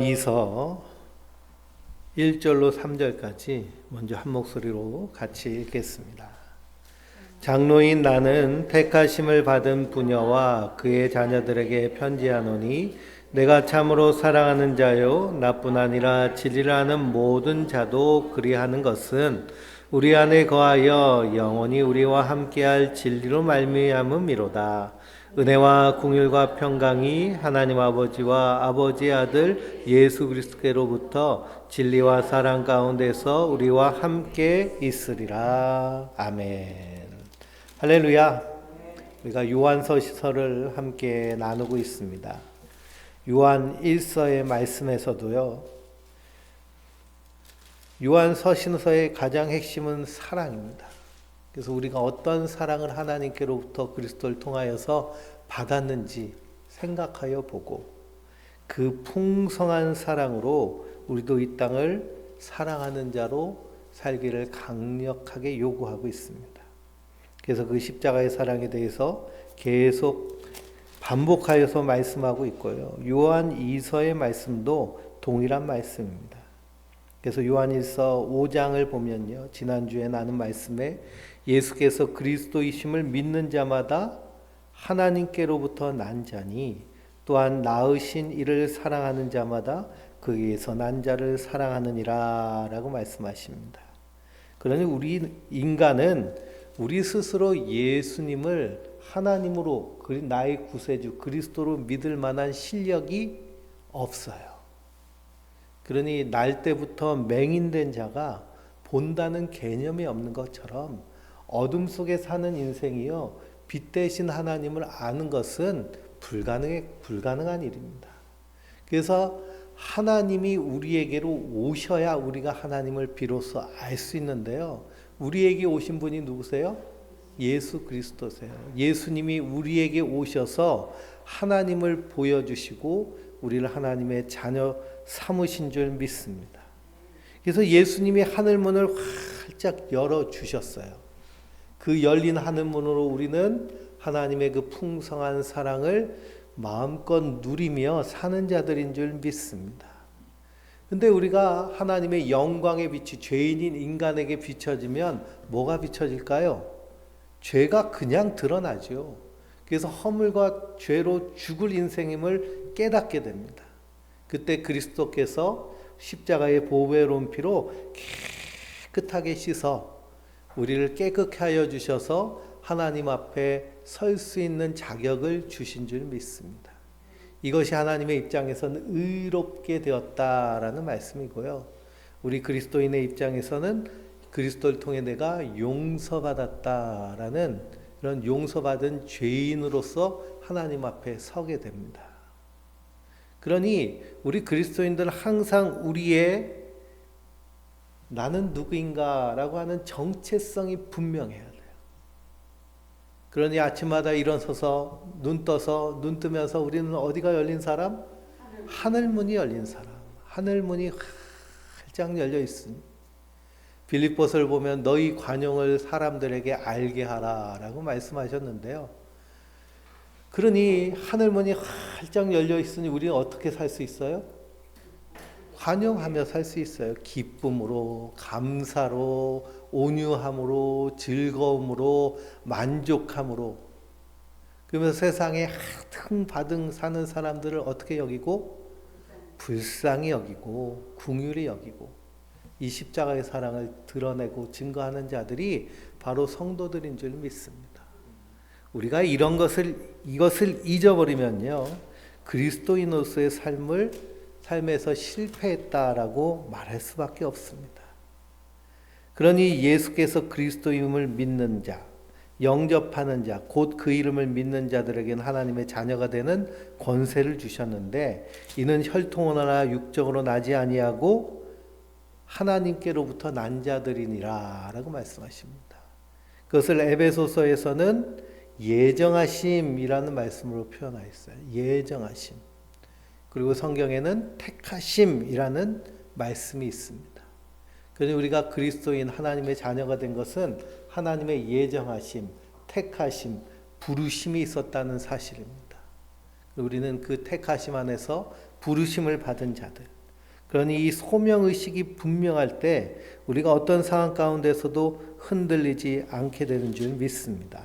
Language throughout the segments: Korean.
이서 1절로 3절까지 먼저 한 목소리로 같이 읽겠습니다. 장로인 나는 택하심을 받은 부녀와 그의 자녀들에게 편지하노니 내가 참으로 사랑하는 자요 나뿐 아니라 진리를 아는 모든 자도 그리하는 것은 우리 안에 거하여 영원히 우리와 함께할 진리로 말미암음이로다. 은혜와 긍휼과 평강이 하나님 아버지와 아버지의 아들 예수 그리스도께로부터 진리와 사랑 가운데서 우리와 함께 있으리라. 아멘. 할렐루야. 우리가 요한서서를 함께 나누고 있습니다. 요한 1서의 말씀에서도요. 요한 서신서의 가장 핵심은 사랑입니다. 그래서 우리가 어떤 사랑을 하나님께로부터 그리스도를 통하여서 받았는지 생각하여 보고 그 풍성한 사랑으로 우리도 이 땅을 사랑하는 자로 살기를 강력하게 요구하고 있습니다. 그래서 그 십자가의 사랑에 대해서 계속 반복하여서 말씀하고 있고요. 요한 2서의 말씀도 동일한 말씀입니다. 그래서 요한일서 5장을 보면요. 지난주에 나눈 말씀에 예수께서 그리스도이심을 믿는 자마다 하나님께로부터 난 자니 또한 낳으신 이를 사랑하는 자마다 그에게서 난 자를 사랑하느니라 라고 말씀하십니다. 그러니 우리 인간은 우리 스스로 예수님을 하나님으로 나의 구세주 그리스도로 믿을 만한 실력이 없어요. 그러니 날 때부터 맹인된 자가 본다는 개념이 없는 것처럼 어둠 속에 사는 인생이요 빛 대신 하나님을 아는 것은 불가능한 일입니다. 그래서 하나님이 우리에게로 오셔야 우리가 하나님을 비로소 알 수 있는데요. 우리에게 오신 분이 누구세요? 예수 그리스도세요. 예수님이 우리에게 오셔서 하나님을 보여주시고 우리를 하나님의 자녀 삼으신 줄 믿습니다. 그래서 예수님이 하늘문을 활짝 열어주셨어요. 그 열린 하늘문으로 우리는 하나님의 그 풍성한 사랑을 마음껏 누리며 사는 자들인 줄 믿습니다. 근데 우리가 하나님의 영광의 빛이 죄인인 인간에게 비춰지면 뭐가 비춰질까요? 죄가 그냥 드러나죠. 그래서 허물과 죄로 죽을 인생임을 깨닫게 됩니다. 그때 그리스도께서 십자가의 보배로운 피로 깨끗하게 씻어 우리를 깨끗하게 하여 주셔서 하나님 앞에 설 수 있는 자격을 주신 줄 믿습니다. 이것이 하나님의 입장에서는 의롭게 되었다라는 말씀이고요. 우리 그리스도인의 입장에서는 그리스도를 통해 내가 용서받았다라는 이런 용서받은 죄인으로서 하나님 앞에 서게 됩니다. 그러니 우리 그리스도인들은 항상 우리의 나는 누구인가라고 하는 정체성이 분명해야 돼요. 그러니 아침마다 일어서서 눈 떠서 눈 뜨면서 우리는 어디가 열린 사람? 하늘문이 열린 사람. 하늘문이 활짝 열려 있으니 빌립보서를 보면 너희 관용을 사람들에게 알게 하라라고 말씀하셨는데요. 그러니 하늘문이 활짝 열려 있으니 우리는 어떻게 살 수 있어요? 환영하며 살 수 있어요. 기쁨으로, 감사로, 온유함으로, 즐거움으로, 만족함으로. 그러면서 세상에 하등바등 사는 사람들을 어떻게 여기고? 불쌍히 여기고, 긍휼히 여기고. 이 십자가의 사랑을 드러내고 증거하는 자들이 바로 성도들인 줄 믿습니다. 우리가 이것을 잊어버리면요, 그리스도인으로서의 삶에서 실패했다라고 말할 수밖에 없습니다. 그러니 예수께서 그리스도임을 믿는 자, 영접하는 자, 곧 그 이름을 믿는 자들에게는 하나님의 자녀가 되는 권세를 주셨는데 이는 혈통으로나 육적으로 나지 아니하고 하나님께로부터 난 자들이니라 라고 말씀하십니다. 그것을 에베소서에서는 예정하심이라는 말씀으로 표현하였어요. 예정하심. 그리고 성경에는 택하심이라는 말씀이 있습니다. 그래서 우리가 그리스도인 하나님의 자녀가 된 것은 하나님의 예정하심, 택하심, 부르심이 있었다는 사실입니다. 우리는 그 택하심 안에서 부르심을 받은 자들. 그러니 이 소명의식이 분명할 때 우리가 어떤 상황 가운데서도 흔들리지 않게 되는 줄 믿습니다.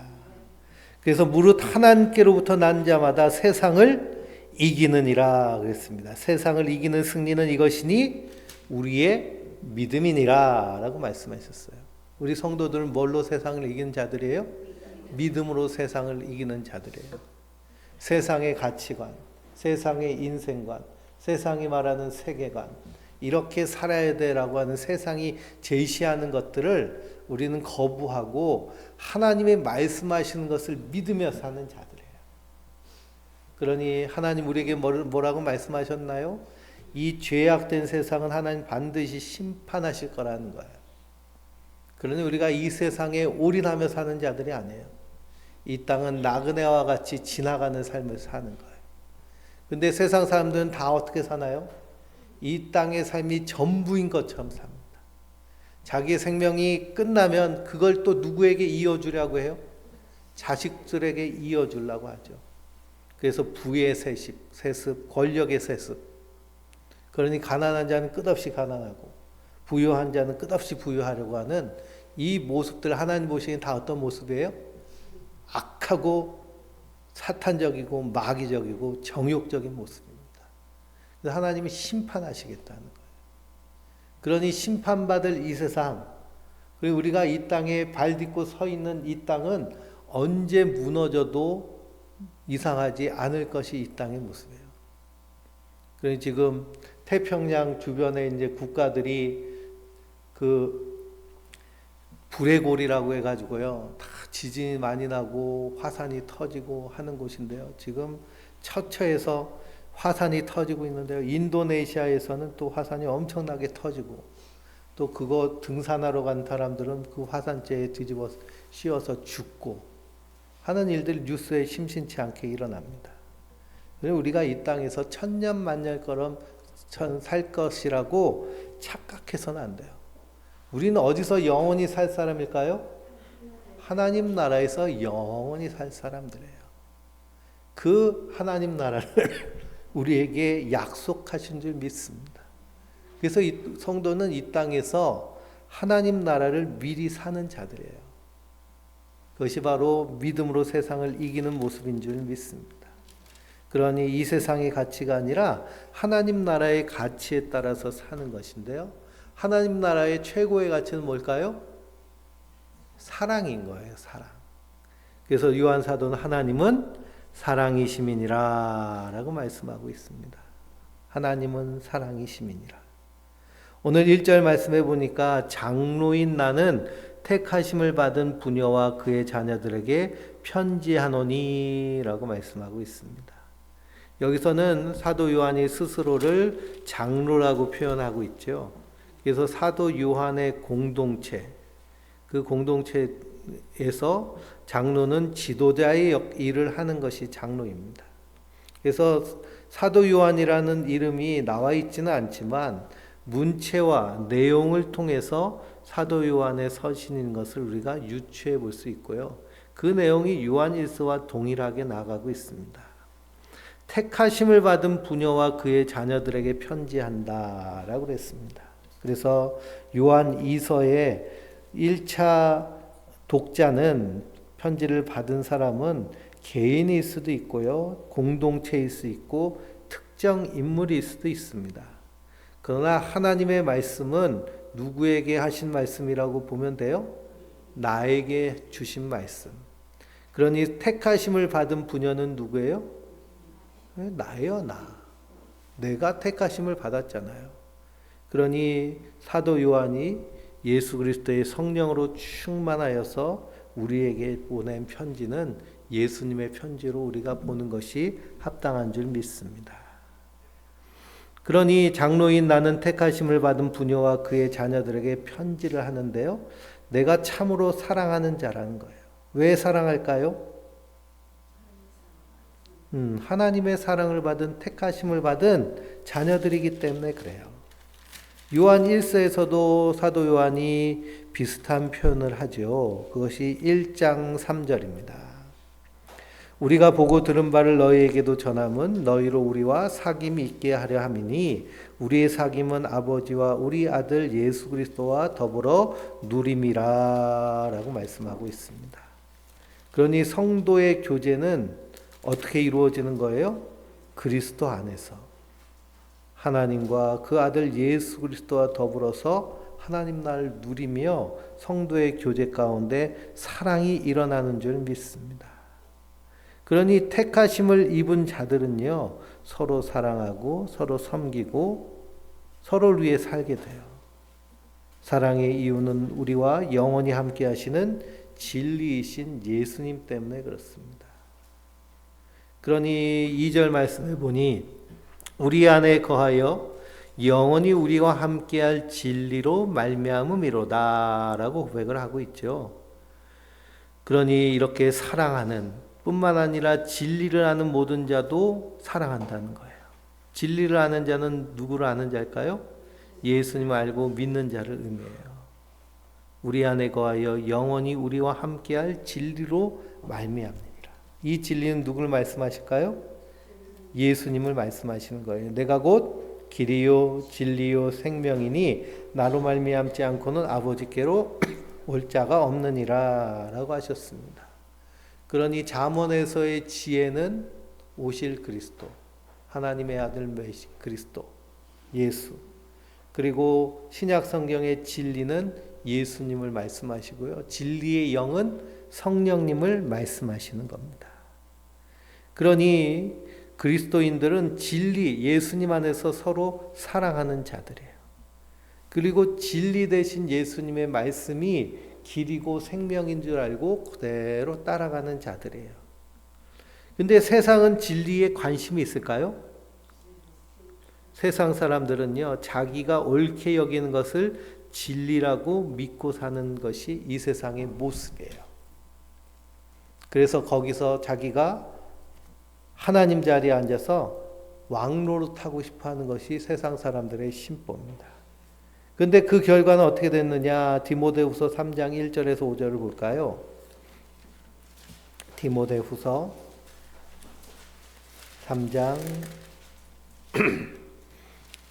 그래서 무릇 하나님께로부터 난 자마다 세상을 이기느니라 그랬습니다. 세상을 이기는 승리는 이것이니 우리의 믿음이니라 라고 말씀하셨어요. 우리 성도들은 뭘로 세상을 이기는 자들이에요? 믿음으로 세상을 이기는 자들이에요. 세상의 가치관, 세상의 인생관, 세상이 말하는 세계관, 이렇게 살아야 되라고 하는 세상이 제시하는 것들을 우리는 거부하고 하나님의 말씀하시는 것을 믿으며 사는 자들이에요. 그러니 하나님 우리에게 뭐라고 말씀하셨나요? 이 죄악된 세상은 하나님 반드시 심판하실 거라는 거예요. 그러니 우리가 이 세상에 올인하며 사는 자들이 아니에요. 이 땅은 나그네와 같이 지나가는 삶을 사는 거예요. 근데 세상 사람들은 다 어떻게 사나요? 이 땅의 삶이 전부인 것처럼 삽니다. 자기의 생명이 끝나면 그걸 또 누구에게 이어주려고 해요? 자식들에게 이어주려고 하죠. 그래서 부의 세습, 권력의 세습. 그러니 가난한 자는 끝없이 가난하고 부유한 자는 끝없이 부유하려고 하는 이 모습들 하나님 보시기엔 다 어떤 모습이에요? 악하고 사탄적이고 마귀적이고 정욕적인 모습입니다. 그래서 하나님이 심판하시겠다는 거예요. 그러니 심판받을 이 세상, 그리고 우리가 이 땅에 발 딛고 서 있는 이 땅은 언제 무너져도 이상하지 않을 것이 이 땅의 모습이에요. 그러니 지금 태평양 주변에 이제 국가들이 그 불의 골이라고 해가지고요, 다 지진이 많이 나고 화산이 터지고 하는 곳인데요. 지금 처처에서 화산이 터지고 있는데요. 인도네시아에서는 또 화산이 엄청나게 터지고, 또 그거 등산하러 간 사람들은 그 화산재에 뒤집어 씌워서 죽고 하는 일들이 뉴스에 심심치 않게 일어납니다. 우리가 이 땅에서 천년만년처럼 살 것이라고 착각해서는 안 돼요. 우리는 어디서 영원히 살 사람일까요? 하나님 나라에서 영원히 살 사람들이에요. 그 하나님 나라를 우리에게 약속하신 줄 믿습니다. 그래서 이 성도는 이 땅에서 하나님 나라를 미리 사는 자들이에요. 그것이 바로 믿음으로 세상을 이기는 모습인 줄 믿습니다. 그러니 이 세상의 가치가 아니라 하나님 나라의 가치에 따라서 사는 것인데요. 하나님 나라의 최고의 가치는 뭘까요? 사랑인 거예요. 사랑. 그래서 요한 사도는 하나님은 사랑이심이니라 라고 말씀하고 있습니다. 하나님은 사랑이심이니라. 오늘 1절 말씀해 보니까 장로인 나는 택하심을 받은 부녀와 그의 자녀들에게 편지하노니 라고 말씀하고 있습니다. 여기서는 사도 요한이 스스로를 장로라고 표현하고 있죠. 그래서 사도 요한의 공동체, 그 공동체에서 장로는 지도자의 일을 하는 것이 장로입니다. 그래서 사도 요한이라는 이름이 나와 있지는 않지만 문체와 내용을 통해서 사도 요한의 서신인 것을 우리가 유추해 볼 수 있고요. 그 내용이 요한일서와 동일하게 나가고 있습니다. 택하심을 받은 부녀와 그의 자녀들에게 편지한다라고 그랬습니다. 그래서 요한 2서의 1차 독자는 편지를 받은 사람은 개인일 수도 있고요. 공동체일 수 있고 특정 인물일 수도 있습니다. 그러나 하나님의 말씀은 누구에게 하신 말씀이라고 보면 돼요? 나에게 주신 말씀. 그러니 택하심을 받은 부녀는 누구예요? 나예요, 나. 내가 택하심을 받았잖아요. 그러니 사도 요한이 예수 그리스도의 성령으로 충만하여서 우리에게 보낸 편지는 예수님의 편지로 우리가 보는 것이 합당한 줄 믿습니다. 그러니 장로인 나는 택하심을 받은 부녀와 그의 자녀들에게 편지를 하는데요. 내가 참으로 사랑하는 자라는 거예요. 왜 사랑할까요? 하나님의 사랑을 받은 택하심을 받은 자녀들이기 때문에 그래요. 요한 1서에서도 사도 요한이 비슷한 표현을 하죠. 그것이 1장 3절입니다. 우리가 보고 들은 바를 너희에게도 전함은 너희로 우리와 사귐이 있게 하려 함이니 우리의 사귐은 아버지와 우리 아들 예수 그리스도와 더불어 누림이라 라고 말씀하고 있습니다. 그러니 성도의 교제는 어떻게 이루어지는 거예요? 그리스도 안에서 하나님과 그 아들 예수 그리스도와 더불어서 하나님 나라를 누리며 성도의 교제 가운데 사랑이 일어나는 줄 믿습니다. 그러니 택하심을 입은 자들은요, 서로 사랑하고 서로 섬기고 서로를 위해 살게 돼요. 사랑의 이유는 우리와 영원히 함께 하시는 진리이신 예수님 때문에 그렇습니다. 그러니 2절 말씀해 보니 우리 안에 거하여 영원히 우리와 함께할 진리로 말미암음이로다 라고 고백을 하고 있죠. 그러니 이렇게 사랑하는 뿐만 아니라 진리를 아는 모든 자도 사랑한다는 거예요. 진리를 아는 자는 누구를 아는 자일까요? 예수님 알고 믿는 자를 의미해요. 우리 안에 거하여 영원히 우리와 함께할 진리로 말미암느니라. 이 진리는 누구를 말씀하실까요? 예수님을 말씀하시는 거예요. 내가 곧 길이요 진리요 생명이니 나로 말미암지 않고는 아버지께로 올 자가 없느니라 라고 하셨습니다. 그러니 잠언에서의 지혜는 오실 그리스도, 하나님의 아들 메시 그리스도, 예수. 그리고 신약 성경의 진리는 예수님을 말씀하시고요. 진리의 영은 성령님을 말씀하시는 겁니다. 그러니 그리스도인들은 진리, 예수님 안에서 서로 사랑하는 자들이에요. 그리고 진리 대신 예수님의 말씀이 길이고 생명인 줄 알고 그대로 따라가는 자들이에요. 근데 세상은 진리에 관심이 있을까요? 세상 사람들은요, 자기가 옳게 여기는 것을 진리라고 믿고 사는 것이 이 세상의 모습이에요. 그래서 거기서 자기가 하나님 자리에 앉아서 왕노릇하고 싶어 하는 것이 세상 사람들의 심보입니다. 근데 그 결과는 어떻게 됐느냐? 디모데후서 3장 1절에서 5절을 볼까요? 디모데후서 3장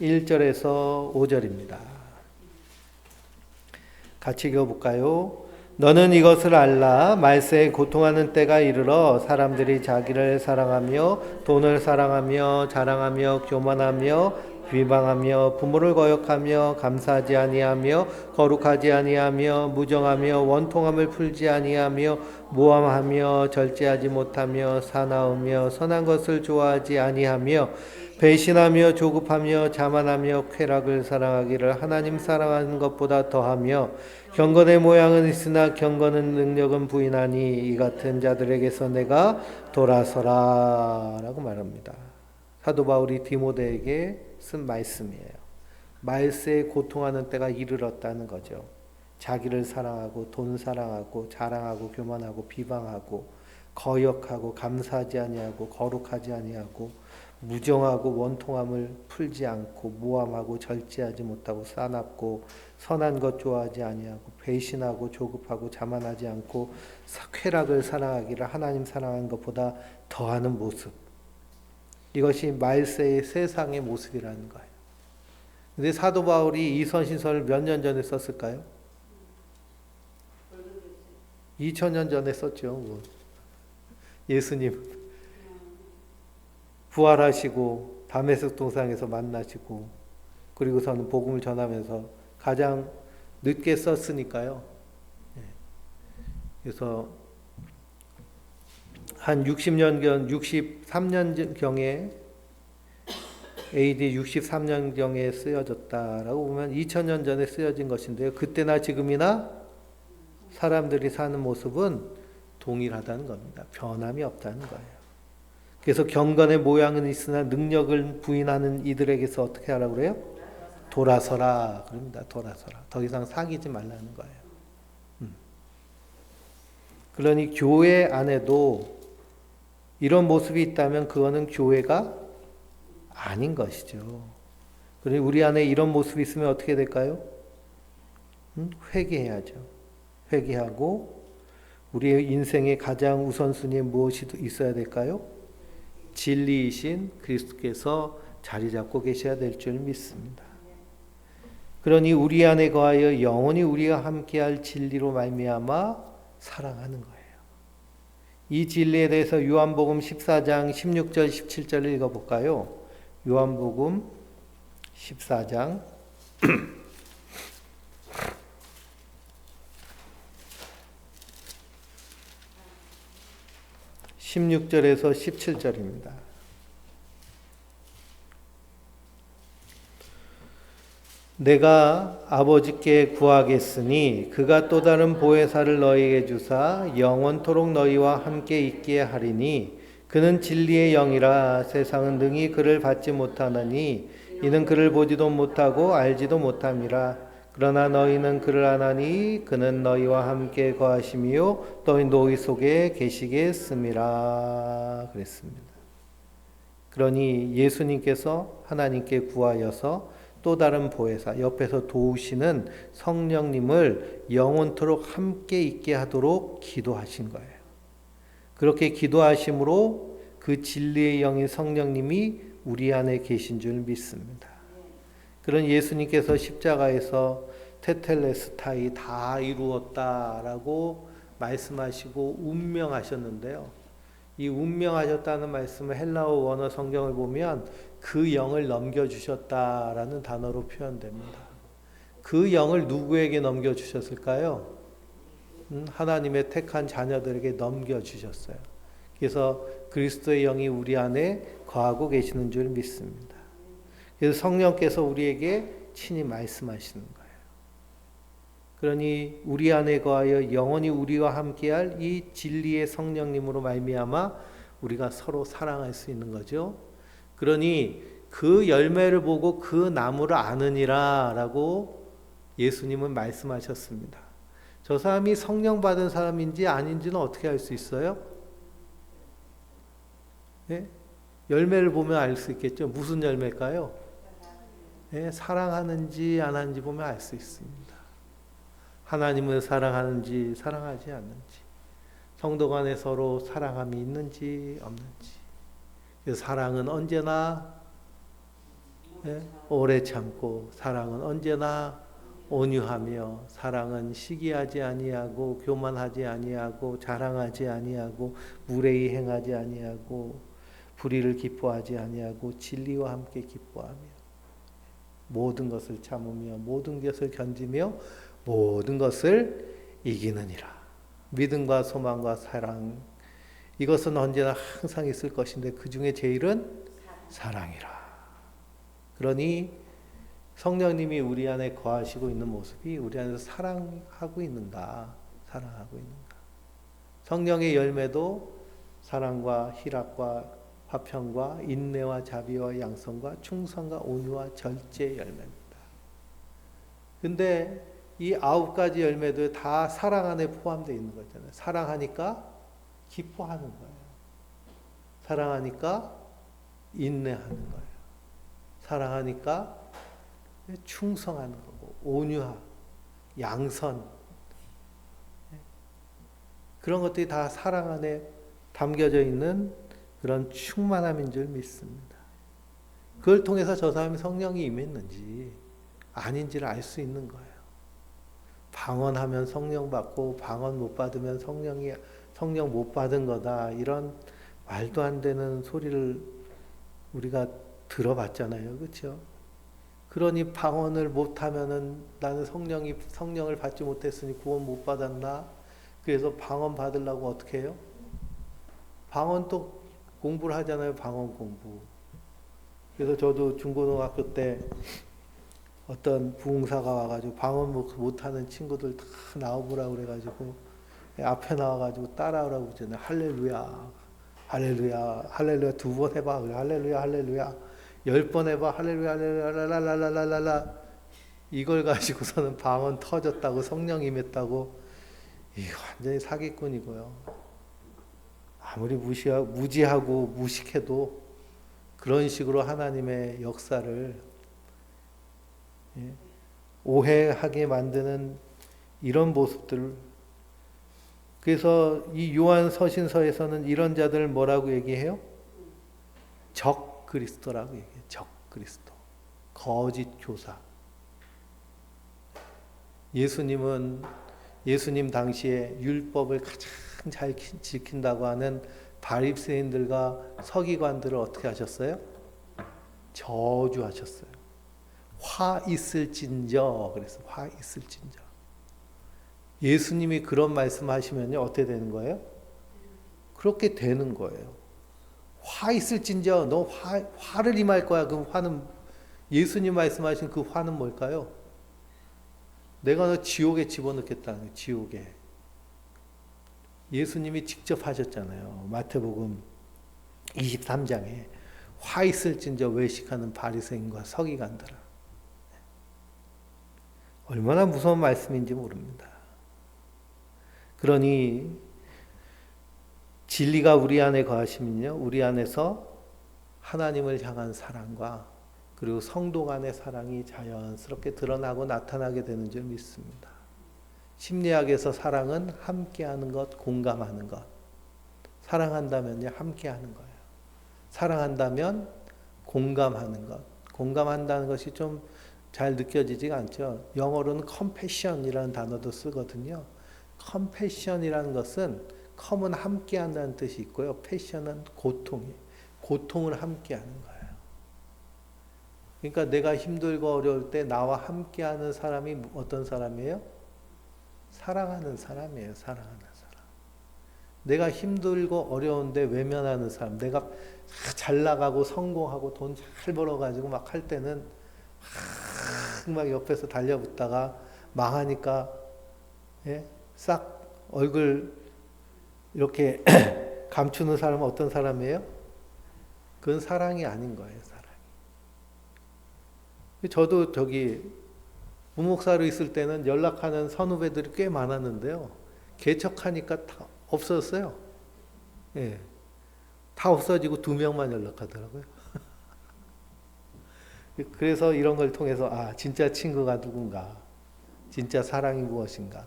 1절에서 5절입니다. 같이 읽어볼까요? 너는 이것을 알라. 말세에 고통하는 때가 이르러 사람들이 자기를 사랑하며 돈을 사랑하며 자랑하며 교만하며 비방하며 부모를 거역하며 감사하지 아니하며 거룩하지 아니하며 무정하며 원통함을 풀지 아니하며 모함하며 절제하지 못하며 사나우며 선한 것을 좋아하지 아니하며 배신하며 조급하며 자만하며 쾌락을 사랑하기를 하나님 사랑하는 것보다 더하며 경건의 모양은 있으나 경건은 능력은 부인하니 이 같은 자들에게서 내가 돌아서라 라고 말합니다. 사도 바울이 디모데에게 쓴 말씀이에요. 말세에 고통하는 때가 이르렀다는 거죠. 자기를 사랑하고 돈 사랑하고 자랑하고 교만하고 비방하고 거역하고 감사하지 아니하고 거룩하지 아니하고 무정하고 원통함을 풀지 않고 모함하고 절제하지 못하고 사납고 선한 것 좋아하지 아니하고 배신하고 조급하고 자만하지 않고 쾌락을 사랑하기를 하나님 사랑하는 것보다 더하는 모습. 이것이 말세의 세상의 모습이라는 거예요. 근데 사도 바울이 이 선신서를 몇 년 전에 썼을까요? 2000년 전에 썼죠. 예수님 부활하시고 다메섹 동상에서 만나시고 그리고서는 복음을 전하면서 가장 늦게 썼으니까요. 그래서 한 60년경, 63년경에 AD 63년경에 쓰여졌다라고 보면 2000년 전에 쓰여진 것인데요. 그때나 지금이나 사람들이 사는 모습은 동일하다는 겁니다. 변함이 없다는 거예요. 그래서 경건의 모양은 있으나 능력을 부인하는 이들에게서 어떻게 하라고 그래요? 돌아서라 그럽니다. 돌아서라. 더 이상 사귀지 말라는 거예요. 그러니 교회 안에도 이런 모습이 있다면 그거는 교회가 아닌 것이죠. 그러니 우리 안에 이런 모습이 있으면 어떻게 될까요? 회개해야죠. 회개하고 우리의 인생의 가장 우선순위에 무엇이 있어야 될까요? 진리이신 그리스도께서 자리 잡고 계셔야 될 줄 믿습니다. 그러니 우리 안에 거하여 영원히 우리와 함께할 진리로 말미암아 사랑하는 거예요. 이 진리에 대해서 요한복음 14장 16절 17절을 읽어볼까요? 요한복음 14장 16절에서 17절입니다. 내가 아버지께 구하겠으니 그가 또 다른 보혜사를 너희에게 주사 영원토록 너희와 함께 있게 하리니 그는 진리의 영이라 세상은 능히 그를 받지 못하나니 이는 그를 보지도 못하고 알지도 못함이라. 그러나 너희는 그를 아나니 그는 너희와 함께 거하시며 너희 속에 계시겠음이라 그랬습니다. 그러니 예수님께서 하나님께 구하여서 또 다른 보혜사, 옆에서 도우시는 성령님을 영원토록 함께 있게 하도록 기도하신 거예요. 그렇게 기도하심으로 그 진리의 영인 성령님이 우리 안에 계신 줄 믿습니다. 그런 예수님께서 십자가에서 테텔레스타이 다 이루었다라고 말씀하시고 운명하셨는데요. 이 운명하셨다는 말씀을 헬라어 원어 성경을 보면 그 영을 넘겨주셨다라는 단어로 표현됩니다. 그 영을 누구에게 넘겨주셨을까요? 하나님의 택한 자녀들에게 넘겨주셨어요. 그래서 그리스도의 영이 우리 안에 거하고 계시는 줄 믿습니다. 그래서 성령께서 우리에게 친히 말씀하시는 거예요. 그러니 우리 안에 거하여 영원히 우리와 함께할 이 진리의 성령님으로 말미암아 우리가 서로 사랑할 수 있는 거죠. 그러니 그 열매를 보고 그 나무를 아느니라 라고 예수님은 말씀하셨습니다. 저 사람이 성령 받은 사람인지 아닌지는 어떻게 알 수 있어요? 네? 열매를 보면 알 수 있겠죠. 무슨 열매일까요? 네? 사랑하는지 안 하는지 보면 알 수 있습니다. 하나님을 사랑하는지 사랑하지 않는지, 성도 간에 서로 사랑함이 있는지 없는지. 사랑은 언제나 오래 참고, 사랑은 언제나 온유하며, 사랑은 시기하지 아니하고 교만하지 아니하고 자랑하지 아니하고 무례히 행하지 아니하고 불의를 기뻐하지 아니하고 진리와 함께 기뻐하며 모든 것을 참으며 모든 것을 견디며 모든 것을 이기느니라. 믿음과 소망과 사랑, 이것은 언제나 항상 있을 것인데 그 중에 제일은 사랑이라. 그러니 성령님이 우리 안에 거하시고 있는 모습이 우리 안에서 사랑하고 있는가, 사랑하고 있는가. 성령의 열매도 사랑과 희락과 화평과 인내와 자비와 양성과 충성과 온유와 절제의 열매입니다. 근데 이 9가지 열매도 다 사랑 안에 포함되어 있는 거잖아요. 사랑하니까 기뻐하는 거예요. 사랑하니까 인내하는 거예요. 사랑하니까 충성하는 거고, 온유하, 양선, 그런 것들이 다 사랑 안에 담겨져 있는 그런 충만함인 줄 믿습니다. 그걸 통해서 저 사람이 성령이 임했는지 아닌지를 알 수 있는 거예요. 방언하면 성령 받고 방언 못 받으면 성령 못 받은 거다, 이런 말도 안 되는 소리를 우리가 들어봤잖아요. 그렇죠? 그러니 방언을 못하면은 나는 성령을 받지 못했으니 구원 못 받았나? 그래서 방언 받으려고 어떻게 해요? 방언 또 공부를 하잖아요. 방언 공부. 그래서 저도 중고등학교 때 어떤 부흥사가 와가지고 방언 못하는 친구들 다 나와보라고 그래가지고 앞에 나와가지고 따라오라고 그러잖아요. 할렐루야, 할렐루야, 할렐루야 2번 해봐. 할렐루야, 할렐루야 10번 해봐. 할렐루야, 할렐루야, 랄랄랄랄랄라. 이걸 가지고서는 방언 터졌다고, 성령 임했다고. 이거 완전히 사기꾼이고요. 아무리 무지하고 무식해도 그런 식으로 하나님의 역사를 오해하게 만드는 이런 모습들, 그래서 이 요한 서신서에서는 이런 자들을 뭐라고 얘기해요? 적 그리스도라고 얘기해요. 적 그리스도. 거짓 교사. 예수님 당시에 율법을 가장 잘 지킨다고 하는 바리새인들과 서기관들을 어떻게 하셨어요? 저주하셨어요. 화 있을진저. 그래서 화 있을진저. 예수님이 그런 말씀하시면요 어떻게 되는 거예요? 그렇게 되는 거예요. 화 있을진저. 너 화를 임할 거야. 그 화는 예수님 말씀하신 그 화는 뭘까요? 내가 너 지옥에 집어넣겠다는 거예요. 지옥에. 예수님이 직접 하셨잖아요. 마태복음 23장에 화 있을진저 외식하는 바리새인과 서기관들아. 얼마나 무서운 말씀인지 모릅니다. 그러니 진리가 우리 안에 거하시면요, 우리 안에서 하나님을 향한 사랑과 그리고 성도 간의 사랑이 자연스럽게 드러나고 나타나게 되는 줄 믿습니다. 심리학에서 사랑은 함께하는 것, 공감하는 것. 사랑한다면요, 함께하는 거예요. 사랑한다면 공감하는 것. 공감한다는 것이 좀 잘 느껴지지가 않죠. 영어로는 compassion이라는 단어도 쓰거든요. compassion이라는 것은 com은 함께한다는 뜻이 있고요. passion은 고통이에요. 고통을 함께하는 거예요. 그러니까 내가 힘들고 어려울 때 나와 함께하는 사람이 어떤 사람이에요? 사랑하는 사람이에요. 사랑하는 사람. 내가 힘들고 어려운데 외면하는 사람. 내가 잘 나가고 성공하고 돈 잘 벌어가지고 막 할 때는 막 옆에서 달려붙다가 망하니까 싹 얼굴 이렇게 감추는 사람은 어떤 사람이에요? 그건 사랑이 아닌 거예요. 사랑이. 저도 무목사로 있을 때는 연락하는 선후배들이 꽤 많았는데요. 개척하니까 다 없어졌어요. 예. 다 없어지고 2명만 연락하더라고요. 그래서 이런 걸 통해서 진짜 친구가 누군가, 진짜 사랑이 무엇인가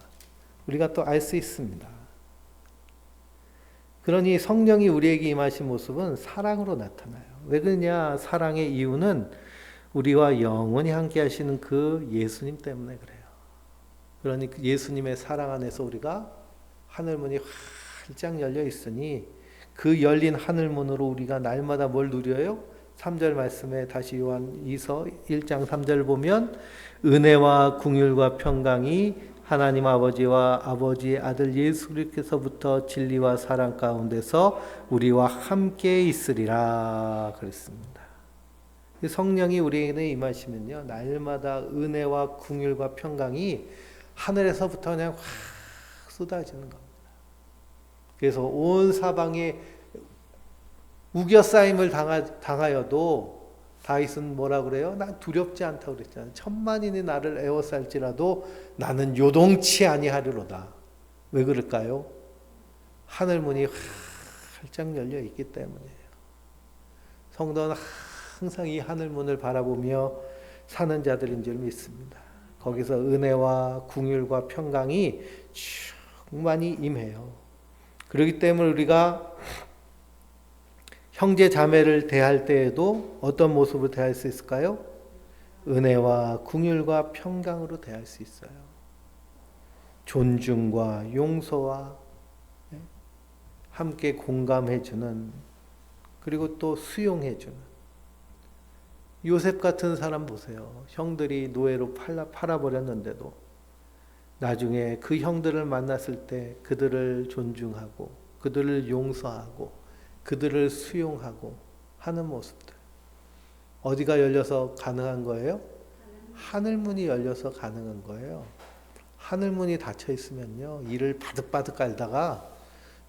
우리가 또 알 수 있습니다. 그러니 성령이 우리에게 임하신 모습은 사랑으로 나타나요. 왜 그러냐? 사랑의 이유는 우리와 영원히 함께 하시는 그 예수님 때문에 그래요. 그러니 그 예수님의 사랑 안에서 우리가 하늘문이 활짝 열려 있으니 그 열린 하늘문으로 우리가 날마다 뭘 누려요? 3절 말씀에 다시 요한 2서 1장 3절 보면 은혜와 긍휼과 평강이 하나님 아버지와 아버지의 아들 예수 그리스도께서부터 진리와 사랑 가운데서 우리와 함께 있으리라 그랬습니다. 성령이 우리에게 임하시면요 날마다 은혜와 긍휼과 평강이 하늘에서부터 그냥 확 쏟아지는 겁니다. 그래서 온 사방에 우겨싸임을 당하여도 다윗은 뭐라 그래요? 난 두렵지 않다고 그랬잖아요. 천만인이 나를 에워쌀지라도 나는 요동치 아니하리로다. 왜 그럴까요? 하늘문이 활짝 열려 있기 때문이에요. 성도는 항상 이 하늘문을 바라보며 사는 자들인 줄 믿습니다. 거기서 은혜와 긍휼과 평강이 충만히 임해요. 그렇기 때문에 우리가 형제 자매를 대할 때에도 어떤 모습으로 대할 수 있을까요? 은혜와 긍휼과 평강으로 대할 수 있어요. 존중과 용서와 함께 공감해주는 그리고 또 수용해주는 요셉 같은 사람 보세요. 형들이 노예로 팔아버렸는데도 나중에 그 형들을 만났을 때 그들을 존중하고 그들을 용서하고 그들을 수용하고 하는 모습들. 어디가 열려서 가능한 거예요? 하늘문이 열려서 가능한 거예요. 하늘문이 닫혀 있으면요. 이를 바득바득 깔다가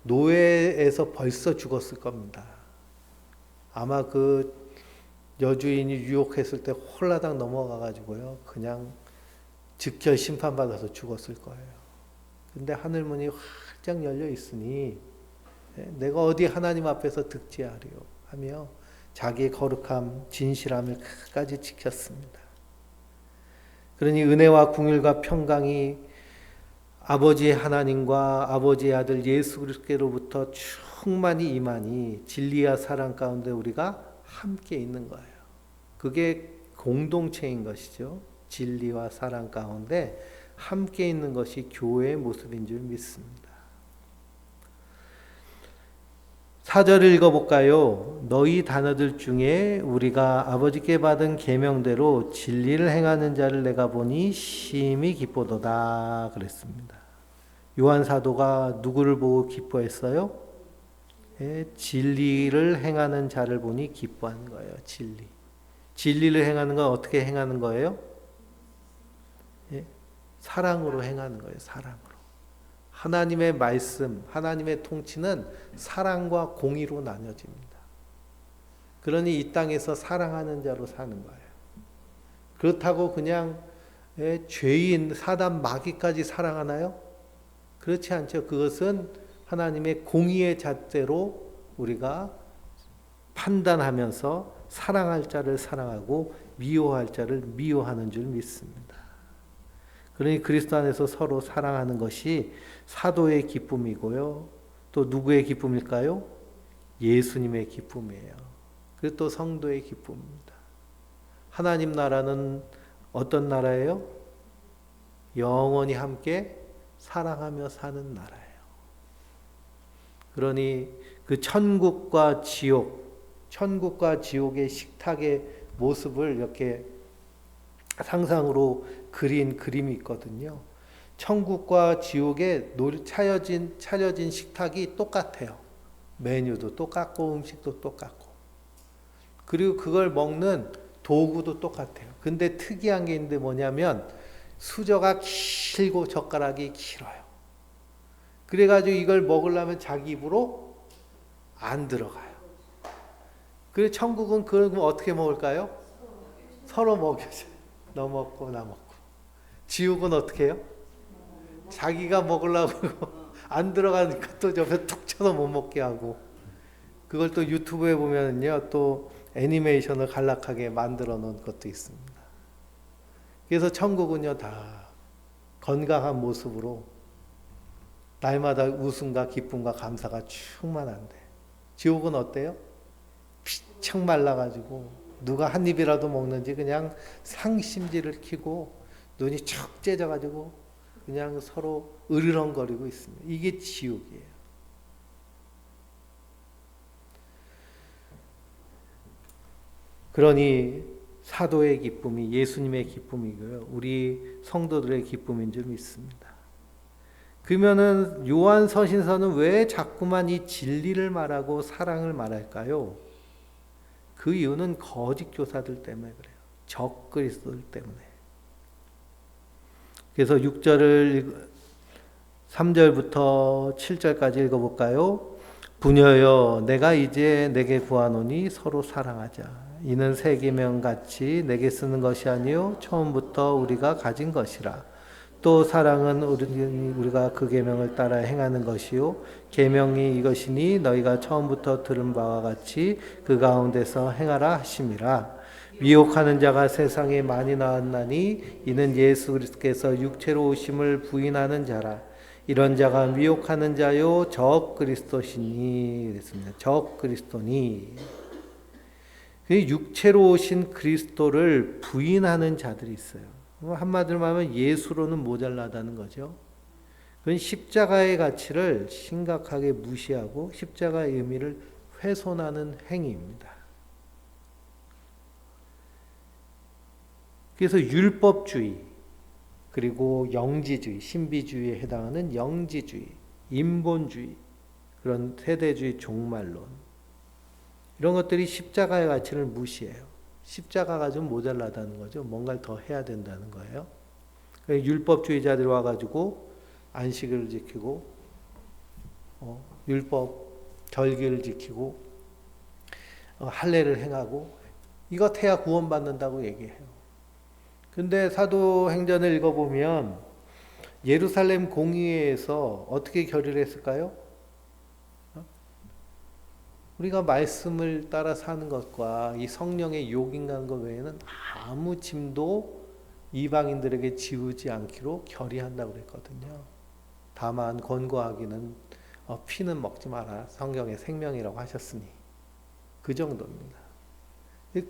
노예에서 벌써 죽었을 겁니다. 아마 그 여주인이 유혹했을 때 홀라당 넘어가가지고요. 그냥 즉결 심판받아서 죽었을 거예요. 근데 하늘문이 활짝 열려 있으니 내가 어디 하나님 앞에서 득지하리요 하며 자기의 거룩함, 진실함을 끝까지 지켰습니다. 그러니 은혜와 긍휼과 평강이 아버지의 하나님과 아버지의 아들 예수 그리스도로부터 충만히 임하니 진리와 사랑 가운데 우리가 함께 있는 거예요. 그게 공동체인 것이죠. 진리와 사랑 가운데 함께 있는 것이 교회의 모습인 줄 믿습니다. 4절을 읽어볼까요? 너희 단어들 중에 우리가 아버지께 받은 계명대로 진리를 행하는 자를 내가 보니 심히 기쁘도다 그랬습니다. 요한 사도가 누구를 보고 기뻐했어요? 진리를 행하는 자를 보니 기뻐하는 거예요. 진리를 행하는 건 어떻게 행하는 거예요? 사랑으로 행하는 거예요. 사랑으로. 하나님의 말씀, 하나님의 통치는 사랑과 공의로 나뉘어집니다. 그러니 이 땅에서 사랑하는 자로 사는 거예요. 그렇다고 그냥 죄인, 사단, 마귀까지 사랑하나요? 그렇지 않죠. 그것은 하나님의 공의의 잣대로 우리가 판단하면서 사랑할 자를 사랑하고 미워할 자를 미워하는 줄 믿습니다. 그러니 그리스도 안에서 서로 사랑하는 것이 사도의 기쁨이고요. 또 누구의 기쁨일까요? 예수님의 기쁨이에요. 그리고 또 성도의 기쁨입니다. 하나님 나라는 어떤 나라예요? 영원히 함께 사랑하며 사는 나라예요. 그러니 그 천국과 지옥의 식탁의 모습을 이렇게 상상으로 그린 그림이 있거든요. 천국과 지옥에 차려진 식탁이 똑같아요. 메뉴도 똑같고 음식도 똑같고. 그리고 그걸 먹는 도구도 똑같아요. 근데 특이한 게 있는데 뭐냐면 수저가 길고 젓가락이 길어요. 그래가지고 이걸 먹으려면 자기 입으로 안 들어가요. 그래서 천국은 그러면 어떻게 먹을까요? 서로 먹여줘요. 너 먹고 나 먹고. 지옥은 어떻게 해요? 자기가 먹으려고 안 들어가니까 또 옆에 툭 쳐서 못 먹게 하고. 그걸 또 유튜브에 보면요, 또 애니메이션을 간략하게 만들어 놓은 것도 있습니다. 그래서 천국은요, 다 건강한 모습으로 날마다 웃음과 기쁨과 감사가 충만한데, 지옥은 어때요? 피청 말라가지고 누가 한 입이라도 먹는지 그냥 상심지를 켜고 눈이 척 째져가지고 그냥 서로 으르렁거리고 있습니다. 이게 지옥이에요. 그러니 사도의 기쁨이 예수님의 기쁨이고요. 우리 성도들의 기쁨인 줄 믿습니다. 그러면은 요한 서신서는 왜 자꾸만 이 진리를 말하고 사랑을 말할까요? 그 이유는 거짓 교사들 때문에 그래요. 적 그리스도들 때문에. 그래서 3절부터 7절까지 읽어볼까요? 부녀여 내가 이제 내게 구하노니 서로 사랑하자. 이는 새 계명 같이 내게 쓰는 것이 아니요 처음부터 우리가 가진 것이라. 또 사랑은 우리가 그 계명을 따라 행하는 것이요 계명이 이것이니 너희가 처음부터 들은 바와 같이 그 가운데서 행하라 하심이라. 미혹하는 자가 세상에 많이 나왔나니 이는 예수 그리스도께서 육체로 오심을 부인하는 자라. 이런 자가 미혹하는 자요 적 그리스도시니 그랬습니다. 적 그리스도니. 육체로 오신 그리스도를 부인하는 자들이 있어요. 한마디로 말하면 예수로는 모자라다는 거죠. 그건 십자가의 가치를 심각하게 무시하고 십자가의 의미를 훼손하는 행위입니다. 그래서 율법주의, 그리고 영지주의, 신비주의에 해당하는 영지주의, 인본주의, 그런 세대주의 종말론, 이런 것들이 십자가의 가치를 무시해요. 십자가가 좀 모자라다는 거죠. 뭔가를 더 해야 된다는 거예요. 율법주의자들이 와가지고 안식을 지키고 율법 절기를 지키고 할례를 행하고 이것 해야 구원받는다고 얘기해요. 근데 사도행전을 읽어보면 예루살렘 공의회에서 어떻게 결의를 했을까요? 우리가 말씀을 따라 사는 것과 이 성령의 욕인가는 것 외에는 아무 짐도 이방인들에게 지우지 않기로 결의한다고 그랬거든요. 다만 권고하기는 피는 먹지 마라. 성경에 생명이라고 하셨으니 그 정도입니다.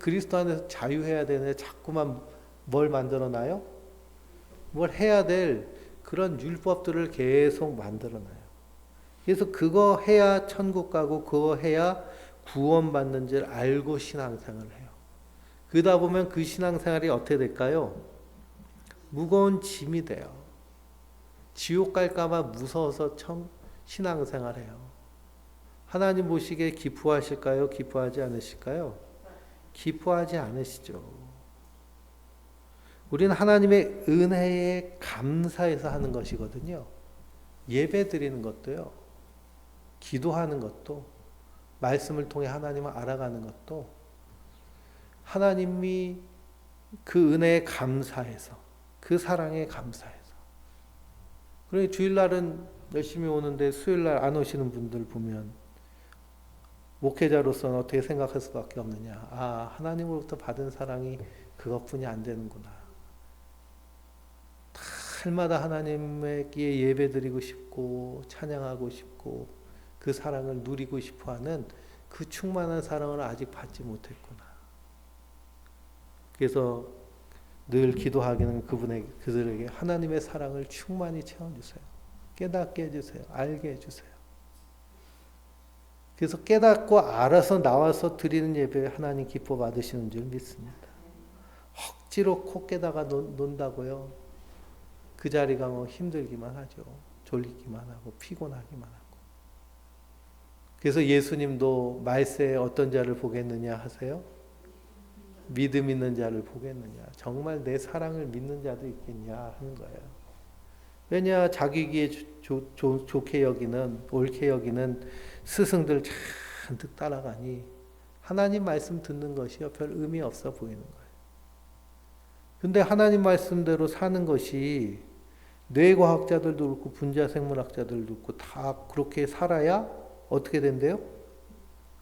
그리스도 안에서 자유해야 되는데 자꾸만 뭘 만들어놔요? 뭘 해야 될 그런 율법들을 계속 만들어놔요. 그래서 그거 해야 천국 가고 그거 해야 구원받는 줄 알고 신앙생활을 해요. 그러다 보면 그 신앙생활이 어떻게 될까요? 무거운 짐이 돼요. 지옥 갈까봐 무서워서 신앙생활해요. 하나님 보시기에 기뻐하실까요? 기뻐하지 않으실까요? 기뻐하지 않으시죠. 우리는 하나님의 은혜에 감사해서 하는 것이거든요. 예배 드리는 것도요. 기도하는 것도, 말씀을 통해 하나님을 알아가는 것도 하나님이 그 은혜에 감사해서, 그 사랑에 감사해서. 그러니 주일날은 열심히 오는데 수요일날 안 오시는 분들 보면 목회자로서는 어떻게 생각할 수밖에 없느냐. 아, 하나님으로부터 받은 사랑이 그것뿐이 안 되는구나. 날마다 하나님께 예배드리고 싶고 찬양하고 싶고 그 사랑을 누리고 싶어하는 그 충만한 사랑을 아직 받지 못했구나. 그래서 늘 기도하기는 그들에게 하나님의 사랑을 충만히 채워주세요. 깨닫게 해주세요. 알게 해주세요. 그래서 깨닫고 알아서 나와서 드리는 예배에 하나님 기뻐 받으시는 줄 믿습니다. 억지로 코 깨다가 논다고요. 그 자리가 힘들기만 하죠. 졸리기만 하고 피곤하기만 하고. 그래서 예수님도 말세에 어떤 자를 보겠느냐 하세요? 믿음 있는 자를 보겠느냐. 정말 내 사랑을 믿는 자도 있겠냐 하는 거예요. 왜냐 자기기에 좋게 여기는 옳게 여기는 스승들 잔뜩 따라가니 하나님 말씀 듣는 것이요 별 의미 없어 보이는 거예요. 근데 하나님 말씀대로 사는 것이 뇌과학자들도 그렇고 분자생물학자들도 그렇고 다 그렇게 살아야 어떻게 된대요?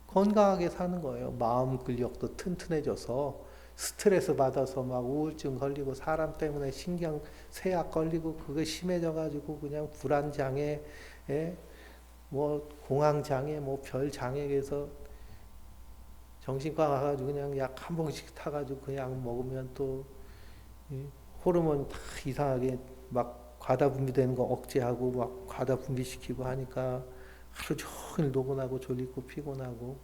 건강하게 사는 거예요. 마음 근력도 튼튼해져서 스트레스 받아서 막 우울증 걸리고 사람 때문에 신경 쇠약 걸리고 그게 심해져 가지고 그냥 불안장애, 뭐 공황장애, 뭐 별장애에서 정신과 가가지고 그냥 약 한 봉씩 타가지고 그냥 먹으면 또 호르몬 다 이상하게 막 과다 분비되는 거 억제하고 막 과다 분비시키고 하니까 하루 종일 노곤하고 졸리고 피곤하고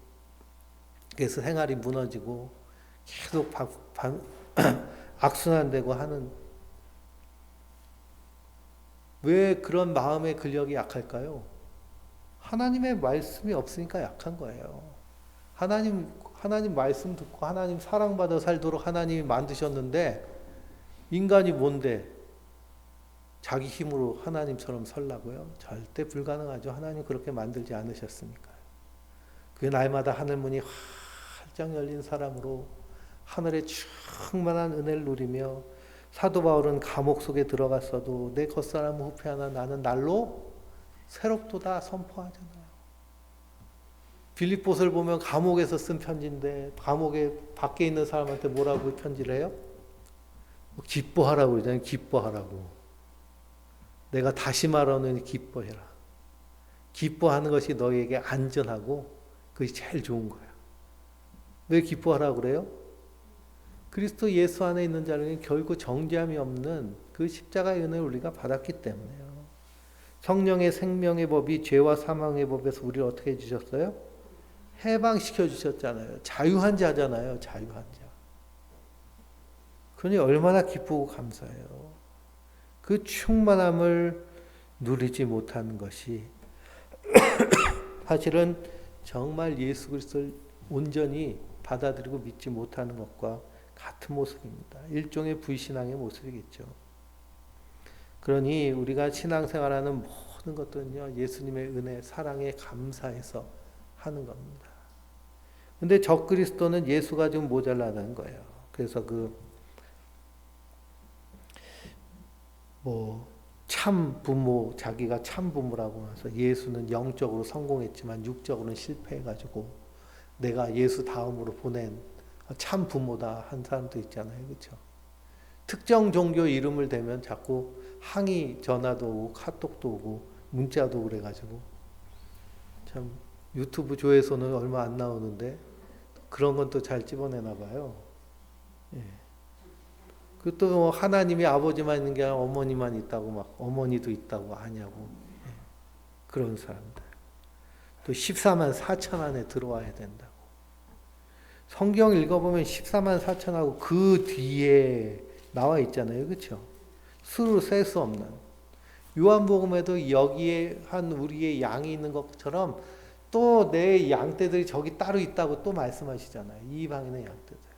그래서 생활이 무너지고 계속 악순환되고 하는 왜 그런 마음의 근력이 약할까요? 하나님의 말씀이 없으니까 약한 거예요. 하나님 말씀 듣고 하나님 사랑받아 살도록 하나님이 만드셨는데 인간이 뭔데 자기 힘으로 하나님처럼 살라고요? 절대 불가능하죠. 하나님 그렇게 만들지 않으셨으니까요. 그 날마다 하늘문이 활짝 열린 사람으로 하늘의 충만한 은혜를 누리며 사도 바울은 감옥 속에 들어갔어도 내 겉사람 후패하나 나는 날로 새롭도다 선포하잖아요. 빌립보서를 보면 감옥에서 쓴 편지인데 감옥에 밖에 있는 사람한테 뭐라고 편지를 해요? 기뻐하라고 그러잖아요. 기뻐하라고. 내가 다시 말하노니 기뻐해라. 기뻐하는 것이 너에게 안전하고 그것이 제일 좋은 거야. 왜 기뻐하라고 그래요? 그리스도 예수 안에 있는 자는 결코 정죄함이 없는 그 십자가의 은혜를 우리가 받았기 때문에요. 성령의 생명의 법이 죄와 사망의 법에서 우리를 어떻게 해주셨어요? 해방시켜 주셨잖아요. 자유한 자잖아요. 자유한 자. 그러니 얼마나 기쁘고 감사해요. 그 충만함을 누리지 못하는 것이 사실은 정말 예수 그리스도를 온전히 받아들이고 믿지 못하는 것과 같은 모습입니다. 일종의 불신앙의 모습이겠죠. 그러니 우리가 신앙생활하는 모든 것들은요, 예수님의 은혜, 사랑에 감사해서 하는 겁니다. 근데 적그리스도는 예수가 좀 모자라다는 거예요. 그래서 참 부모, 자기가 참 부모라고 해서 예수는 영적으로 성공했지만 육적으로는 실패해가지고 내가 예수 다음으로 보낸 참 부모다 한 사람도 있잖아요. 그렇죠? 특정 종교 이름을 대면 자꾸 항의 전화도 오고 카톡도 오고 문자도 그래가지고 참 유튜브 조회수는 얼마 안 나오는데 그런 건 또 잘 집어내나 봐요. 예. 그또 뭐 하나님이 아버지만 있는 게 아니라 어머니만 있다고 막 어머니도 있다고 하냐고. 예. 그런 사람들. 또 14만 4천 안에 들어와야 된다고. 성경 읽어보면 14만 4천하고 그 뒤에 나와 있잖아요. 그렇죠? 수로 셀 수 없는. 요한복음에도 여기에 한 우리의 양이 있는 것처럼 또 내 양떼들이 저기 따로 있다고 또 말씀하시잖아요. 이방인의 양떼들.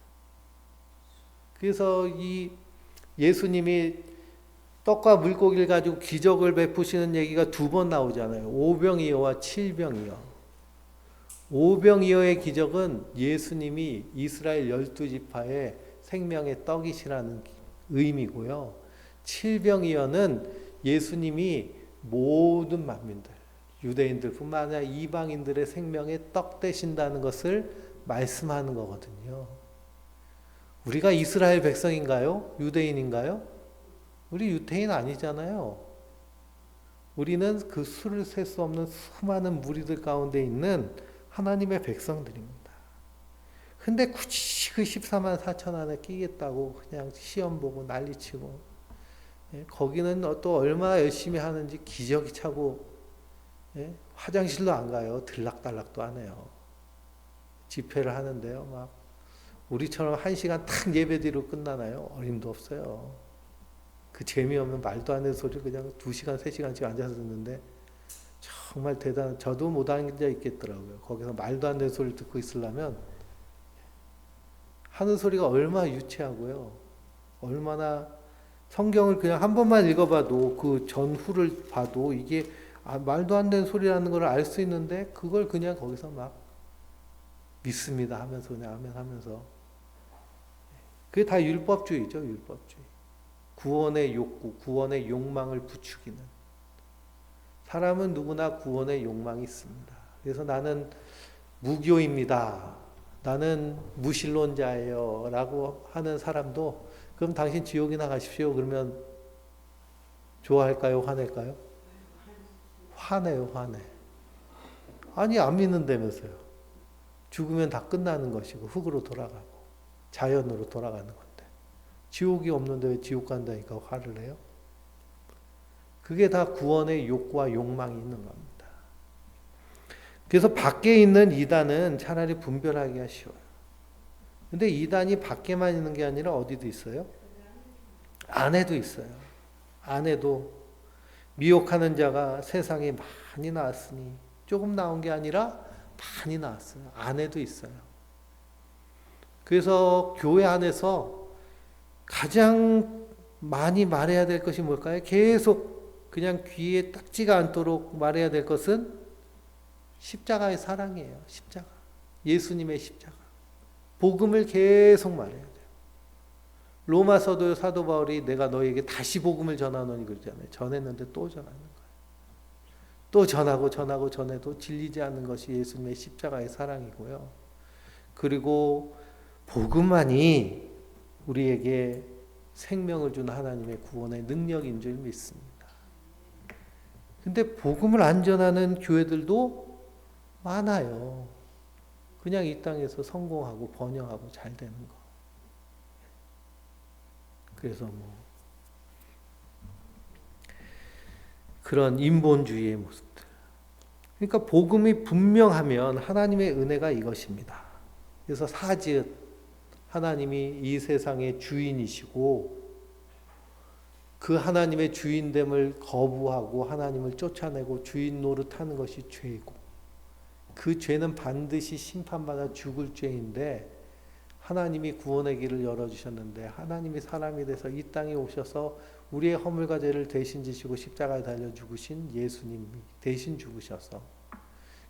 그래서 이 예수님이 떡과 물고기를 가지고 기적을 베푸시는 얘기가 두 번 나오잖아요. 오병이어와 칠병이어. 오병이어의 기적은 예수님이 이스라엘 12지파의 생명의 떡이시라는 의미고요. 칠병이어는 예수님이 모든 만민들, 유대인들뿐만 아니라 이방인들의 생명의 떡 되신다는 것을 말씀하는 거거든요. 우리가 이스라엘 백성인가요? 유대인인가요? 우리 유대인 아니잖아요. 우리는 그 수를 셀 수 없는 수많은 무리들 가운데 있는 하나님의 백성들입니다. 근데 굳이 그 14만 4천 안에 끼겠다고 그냥 시험 보고 난리치고, 거기는 또 얼마나 열심히 하는지 기저귀 차고, 화장실도 안 가요. 들락달락도 안 해요. 집회를 하는데요. 막 우리처럼 1시간 탁 예배 뒤로 끝나나요? 어림도 없어요. 그 재미없는 말도 안 되는 소리 그냥 2시간, 3시간씩 앉아서 듣는데 정말 대단한, 저도 못 앉아 있겠더라고요. 거기서 말도 안 되는 소리를 듣고 있으려면 하는 소리가 얼마나 유치하고요. 얼마나 성경을 그냥 한 번만 읽어봐도 그 전후를 봐도 이게 말도 안 되는 소리라는 걸 알 수 있는데 그걸 그냥 거기서 막 믿습니다 하면서 그냥 아멘 하면서. 그게 다 율법주의죠. 율법주의. 구원의 욕구, 구원의 욕망을 부추기는. 사람은 누구나 구원의 욕망이 있습니다. 그래서 나는 무교입니다. 나는 무신론자예요. 라고 하는 사람도 그럼 당신 지옥이나 가십시오. 그러면 좋아할까요? 화낼까요? 화내요. 화내. 아니 안 믿는다면서요. 죽으면 다 끝나는 것이고 흙으로 돌아가고 자연으로 돌아가는 건데 지옥이 없는데 왜 지옥 간다니까 화를 내요? 그게 다 구원의 욕구와 욕망이 있는 겁니다. 그래서 밖에 있는 이단은 차라리 분별하기가 쉬워요. 근데 이단이 밖에만 있는 게 아니라 어디도 있어요? 안에도 있어요. 안에도 미혹하는 자가 세상에 많이 나왔으니 조금 나온 게 아니라 많이 나왔어요. 안에도 있어요. 그래서 교회 안에서 가장 많이 말해야 될 것이 뭘까요? 계속 그냥 귀에 딱지가 않도록 말해야 될 것은 십자가의 사랑이에요. 십자가. 예수님의 십자가. 복음을 계속 말해야 돼요. 로마서도 사도 바울이 내가 너에게 다시 복음을 전하노니 그러잖아요. 전했는데 또 전하는 거예요. 또 전하고 전해도 질리지 않는 것이 예수님의 십자가의 사랑이고요. 그리고 복음만이 우리에게 생명을 준 하나님의 구원의 능력인 줄 믿습니다. 근데 복음을 안 전하는 교회들도 많아요. 그냥 이 땅에서 성공하고 번영하고 잘 되는 거. 그래서 그런 인본주의의 모습들. 그러니까 복음이 분명하면 하나님의 은혜가 이것입니다. 그래서 사지읒 하나님이 이 세상의 주인이시고 그 하나님의 주인됨을 거부하고 하나님을 쫓아내고 주인 노릇하는 것이 죄이고 그 죄는 반드시 심판받아 죽을 죄인데 하나님이 구원의 길을 열어주셨는데 하나님이 사람이 돼서 이 땅에 오셔서 우리의 허물과 죄를 대신 지시고 십자가에 달려 죽으신 예수님이 대신 죽으셔서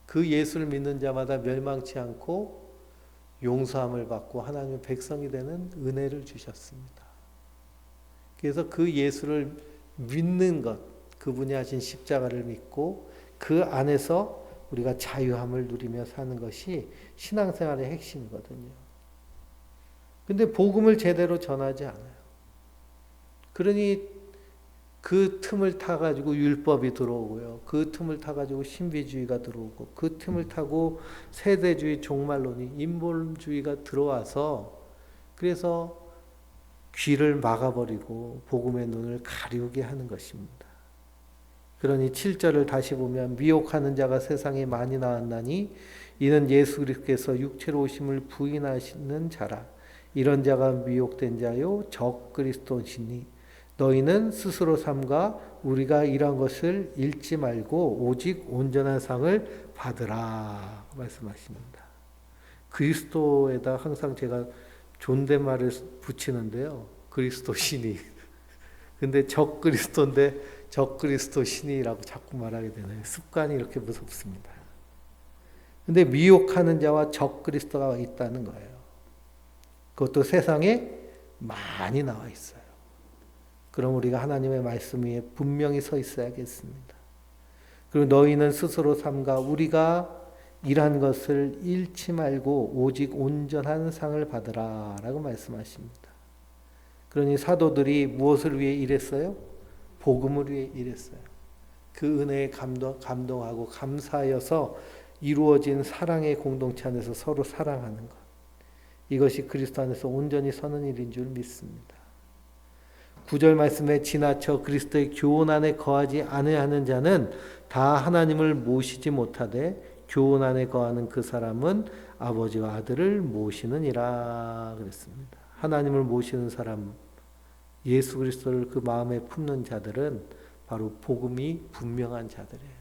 그 예수를 믿는 자마다 멸망치 않고 용서함을 받고 하나님의 백성이 되는 은혜를 주셨습니다. 그래서 그 예수를 믿는 것, 그분이 하신 십자가를 믿고 그 안에서 우리가 자유함을 누리며 사는 것이 신앙생활의 핵심이거든요. 근데 복음을 제대로 전하지 않아요. 그러니 그 틈을 타가지고 율법이 들어오고요. 그 틈을 타가지고 신비주의가 들어오고 그 틈을 타고 세대주의 종말론이 인본주의가 들어와서 그래서 귀를 막아버리고 복음의 눈을 가리우게 하는 것입니다. 그러니 7절을 다시 보면 미혹하는 자가 세상에 많이 나왔나니 이는 예수 그리스도께서 육체로 오심을 부인하시는 자라. 이런 자가 미혹된 자요 적 그리스도시니 너희는 스스로 삼가 우리가 이런 것을 잃지 말고 오직 온전한 상을 받으라 말씀하십니다. 그리스도에다 항상 제가 존댓말을 붙이는데요. 그리스도 신이. 근데 적 그리스도인데 적 그리스도 신이라고 자꾸 말하게 되네요. 습관이 이렇게 무섭습니다. 근데 미혹하는 자와 적 그리스도가 있다는 거예요. 그것도 세상에 많이 나와 있어요. 그럼 우리가 하나님의 말씀 위에 분명히 서 있어야겠습니다. 그리고 너희는 스스로 삼가 우리가 일한 것을 잃지 말고 오직 온전한 상을 받으라 라고 말씀하십니다. 그러니 사도들이 무엇을 위해 일했어요? 복음을 위해 일했어요. 그 은혜에 감동하고 감사하여서 이루어진 사랑의 공동체 안에서 서로 사랑하는 것. 이것이 그리스도 안에서 온전히 서는 일인 줄 믿습니다. 9절 말씀에 지나쳐 그리스도의 교훈 안에 거하지 아니하는 자는 다 하나님을 모시지 못하되 교훈 안에 거하는 그 사람은 아버지와 아들을 모시느니라 그랬습니다. 하나님을 모시는 사람, 예수 그리스도를 그 마음에 품는 자들은 바로 복음이 분명한 자들이에요.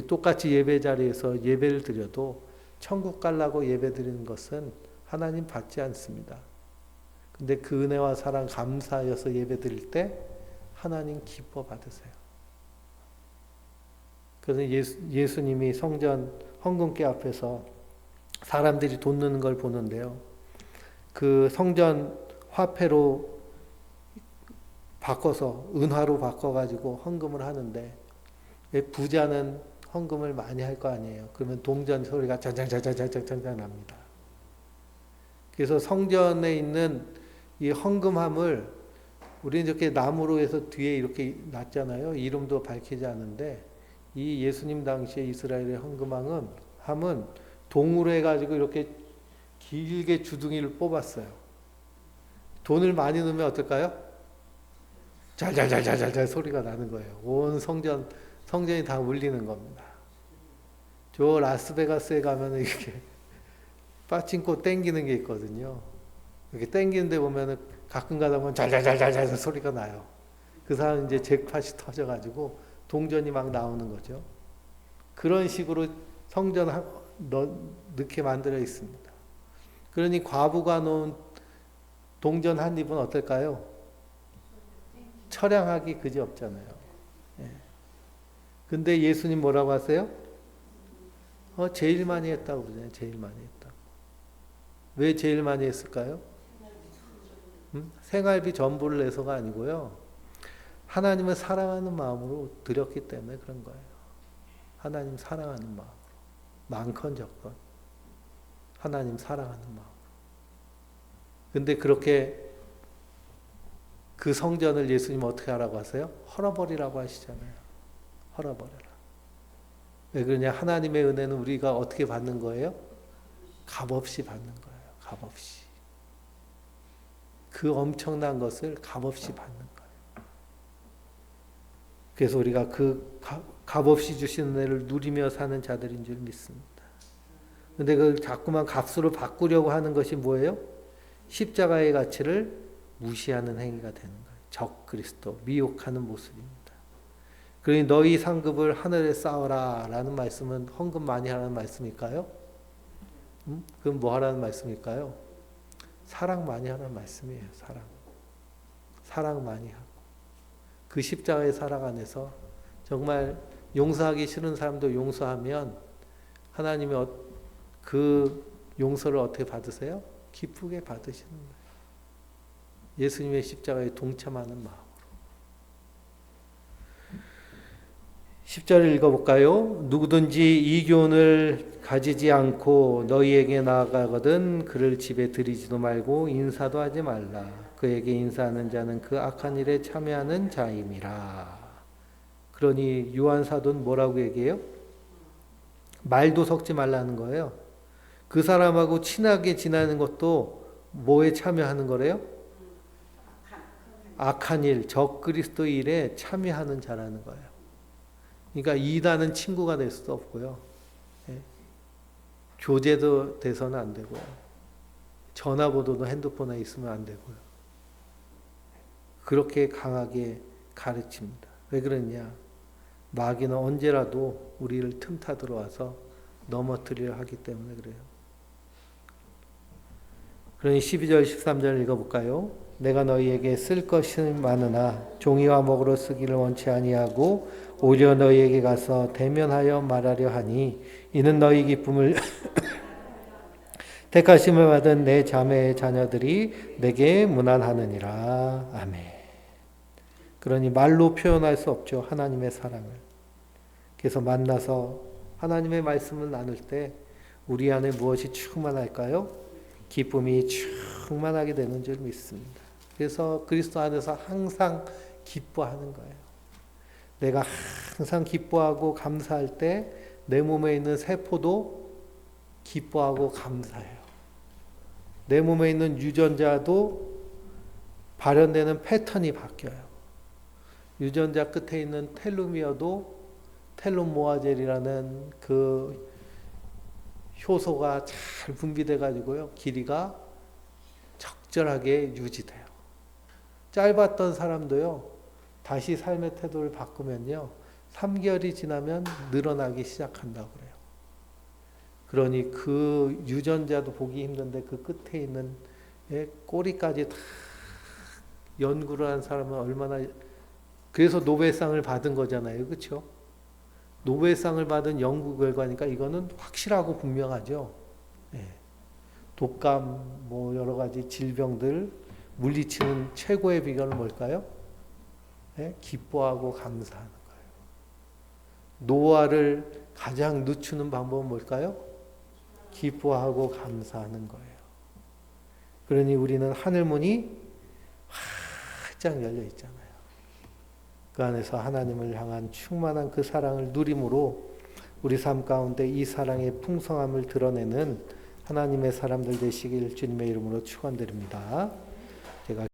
똑같이 예배 자리에서 예배를 드려도 천국 가려고 예배 드리는 것은 하나님 받지 않습니다. 근데 그 은혜와 사랑 감사하여서 예배 드릴 때 하나님 기뻐 받으세요. 그래서 예수님이 성전 헌금계 앞에서 사람들이 돈 넣는 걸 보는데요. 그 성전 화폐로 바꿔서 은화로 바꿔가지고 헌금을 하는데 부자는 헌금을 많이 할 거 아니에요. 그러면 동전 소리가 잔잔잔잔잔잔잔 납니다. 그래서 성전에 있는 이 헌금함을 우리는 이렇게 나무로 해서 뒤에 이렇게 놨잖아요. 이름도 밝히지 않은데 이 예수님 당시에 이스라엘의 헌금함은 동으로 해가지고 이렇게 길게 주둥이를 뽑았어요. 돈을 많이 넣으면 어떨까요? 잘잘잘잘잘 소리가 나는 거예요. 온 성전이 다 울리는 겁니다. 저 라스베가스에 가면 이렇게 빠친코 땡기는 게 있거든요. 이렇게 땡기는데 보면은 가끔 가다 보면 잘잘잘잘 소리가 나요. 그 사람은 이제 잭팟이 터져가지고 동전이 막 나오는 거죠. 그런 식으로 성전 넣게 만들어 있습니다. 그러니 과부가 놓은 동전 한 입은 어떨까요? 처량하기 그지없잖아요. 예. 근데 예수님 뭐라고 하세요? 제일 많이 했다고 그러잖아요. 제일 많이 했다고. 왜 제일 많이 했을까요? 생활비 전부를 내서가 아니고요. 하나님을 사랑하는 마음으로 드렸기 때문에 그런 거예요. 하나님 사랑하는 마음으로. 많건 적건. 하나님 사랑하는 마음으로. 근데 그렇게 그 성전을 예수님 어떻게 하라고 하세요? 헐어버리라고 하시잖아요. 헐어버려라. 왜 그러냐? 하나님의 은혜는 우리가 어떻게 받는 거예요? 값없이 받는 거예요. 값없이. 그 엄청난 것을 값없이 받는 거예요. 그래서 우리가 그 값없이 주신 은혜를 누리며 사는 자들인 줄 믿습니다. 근데 그 자꾸만 값으로 바꾸려고 하는 것이 뭐예요? 십자가의 가치를 무시하는 행위가 되는 거예요. 적 그리스도, 미혹하는 모습입니다. 그러니 너희 상급을 하늘에 쌓아라 라는 말씀은 헌금 많이 하라는 말씀일까요? 그럼 뭐 하라는 말씀일까요? 사랑 많이 하라는 말씀이에요. 사랑 많이 하고 그 십자가의 사랑 안에서 정말 용서하기 싫은 사람도 용서하면 하나님이 그 용서를 어떻게 받으세요? 기쁘게 받으시는 거예요. 예수님의 십자가에 동참하는 마음으로. 10절을 읽어볼까요? 누구든지 이 교훈을 가지지 않고 너희에게 나아가거든 그를 집에 들이지도 말고 인사도 하지 말라. 그에게 인사하는 자는 그 악한 일에 참여하는 자임이라. 그러니 요한 사도는 뭐라고 얘기해요? 말도 섞지 말라는 거예요. 그 사람하고 친하게 지내는 것도 뭐에 참여하는 거래요? 악한 일, 적 그리스도 일에 참여하는 자라는 거예요. 그러니까 이단은 친구가 될 수도 없고요. 예. 교제도 돼서는 안 되고요. 전화번호도 핸드폰에 있으면 안 되고요. 그렇게 강하게 가르칩니다. 왜 그러냐? 마귀는 언제라도 우리를 틈타 들어와서 넘어뜨리려 하기 때문에 그래요. 그러니 12절 13절 읽어볼까요? 내가 너희에게 쓸 것이 많으나 종이와 목으로 쓰기를 원치 아니하고 오히려 너희에게 가서 대면하여 말하려 하니 이는 너희 기쁨을 택하심을 받은 내 자매의 자녀들이 내게 문안하느니라. 아멘. 그러니 말로 표현할 수 없죠. 하나님의 사랑을. 그래서 만나서 하나님의 말씀을 나눌 때 우리 안에 무엇이 충만할까요? 기쁨이 충만하게 되는 줄 믿습니다. 그래서 그리스도 안에서 항상 기뻐하는 거예요. 내가 항상 기뻐하고 감사할 때 내 몸에 있는 세포도 기뻐하고 감사해요. 내 몸에 있는 유전자도 발현되는 패턴이 바뀌어요. 유전자 끝에 있는 텔로미어도 텔로모아젤이라는 그 효소가 잘 분비돼 가지고요. 길이가 적절하게 유지돼요. 짧았던 사람도요. 다시 삶의 태도를 바꾸면요. 3개월이 지나면 늘어나기 시작한다고 그래요. 그러니 그 유전자도 보기 힘든데 그 끝에 있는 꼬리까지 다 연구를 한 사람은 얼마나, 그래서 노벨상을 받은 거잖아요. 그렇죠? 노벨상을 받은 연구 결과니까 이거는 확실하고 분명하죠. 예. 독감, 뭐 여러 가지 질병들 물리치는 최고의 비결은 뭘까요? 예? 기뻐하고 감사하는 거예요. 노화를 가장 늦추는 방법은 뭘까요? 기뻐하고 감사하는 거예요. 그러니 우리는 하늘문이 활짝 열려 있잖아요. 그 안에서 하나님을 향한 충만한 그 사랑을 누림으로 우리 삶 가운데 이 사랑의 풍성함을 드러내는 하나님의 사람들 되시길 주님의 이름으로 축원드립니다.